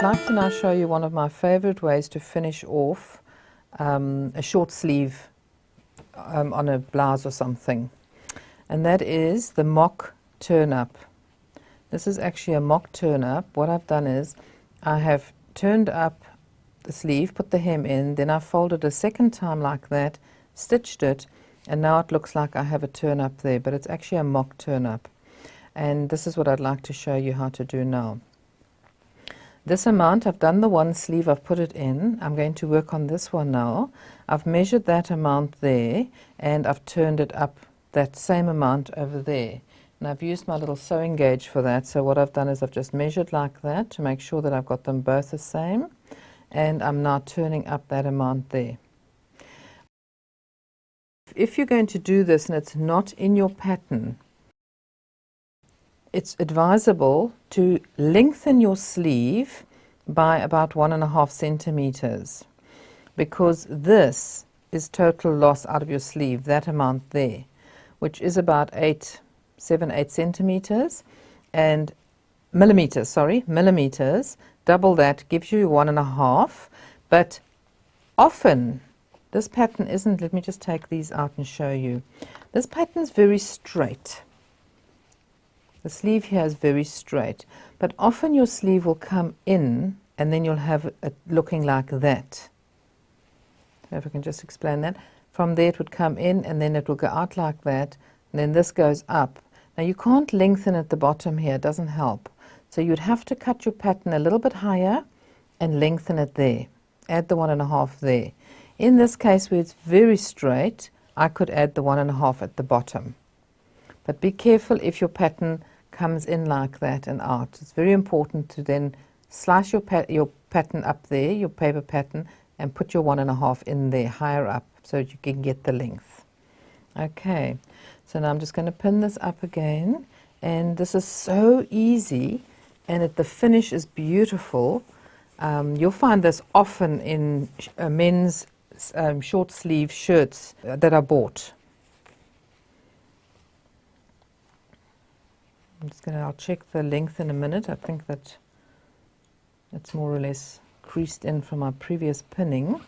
I'd like to now show you one of my favorite ways to finish off a short sleeve on a blouse or something, and that is the mock turn-up. This is actually a mock turn-up. What I've done is I have turned up the sleeve, put the hem in, then I've folded a second time like that, stitched it, and now it looks like I have a turn-up there, but it's actually a mock turn-up. And this is what I'd like to show you how to do now. This amount, I've done the one sleeve, I've put it in. I'm going to work on this one now. I've measured that amount there, and I've turned it up that same amount over there. And I've used my little sewing gauge for that. So what I've done is I've just measured like that to make sure that I've got them both the same. And I'm now turning up that amount there. If you're going to do this and it's not in your pattern, it's advisable to lengthen your sleeve by about 1.5 centimeters, because this is total loss out of your sleeve, that amount there, which is about 7, 8 centimeters, and millimeters. Double that gives you 1.5. But often this pattern isn't. Let me just take these out and show you. This pattern is very straight. The sleeve here is very straight, but often your sleeve will come in and then you'll have it looking like that. So if I can just explain that. From there it would come in and then it will go out like that, and then this goes up. Now you can't lengthen at the bottom here, it doesn't help. So you'd have to cut your pattern a little bit higher and lengthen it there. Add the 1.5 there. In this case where it's very straight, I could add the 1.5 at the bottom. But be careful if your pattern comes in like that and out. It's very important to then slice your pattern up there, your paper pattern, and put your 1.5 in there, higher up, so that you can get the length. Okay, so now I'm just going to pin this up again, and this is so easy, and the finish is beautiful. You'll find this often in men's short sleeve shirts that are bought. I'll check the length in a minute. I think that it's more or less creased in from my previous pinning.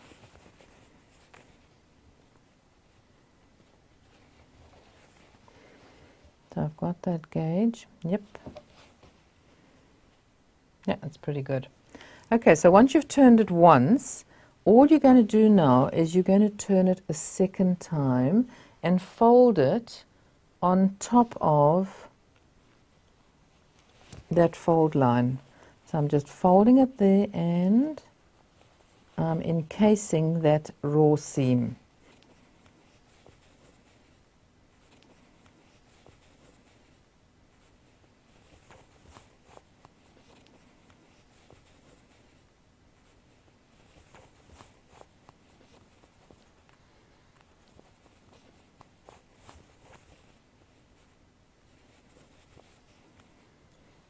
So I've got that gauge. Yep. Yeah, that's pretty good. Okay, so once you've turned it once, all you're going to do now is you're going to turn it a second time and fold it on top of that fold line. So I'm just folding it there and I'm encasing that raw seam.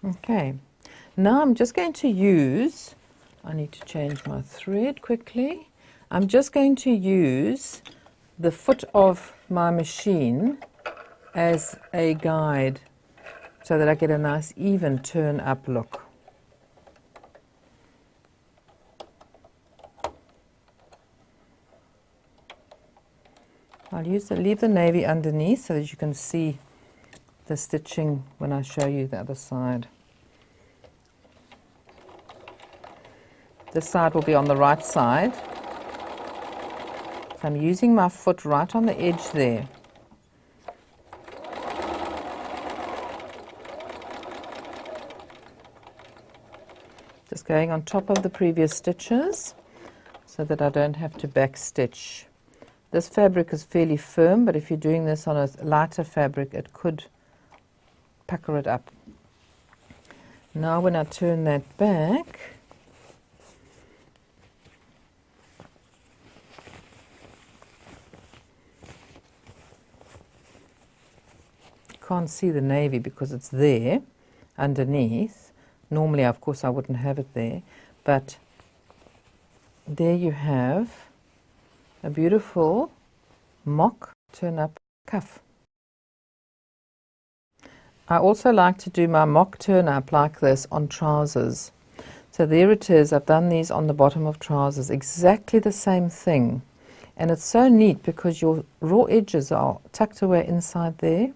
Okay, now I'm just going to use, I need to change my thread quickly. I'm just going to use the foot of my machine as a guide so that I get a nice even turn up look. I'll leave the navy underneath so that you can see the stitching when I show you the other side. This side will be on the right side. So I'm using my foot right on the edge there. Just going on top of the previous stitches so that I don't have to back stitch. This fabric is fairly firm, but if you're doing this on a lighter fabric, it could pucker it up. Now when I turn that back, you can't see the navy because it's there underneath. Normally, of course, I wouldn't have it there, but there you have a beautiful mock turn-up cuff. I also like to do my mock turn-up like this on trousers. So there it is. I've done these on the bottom of trousers, exactly the same thing. And it's so neat because your raw edges are tucked away inside there,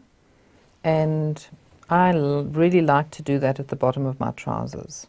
and I really like to do that at the bottom of my trousers.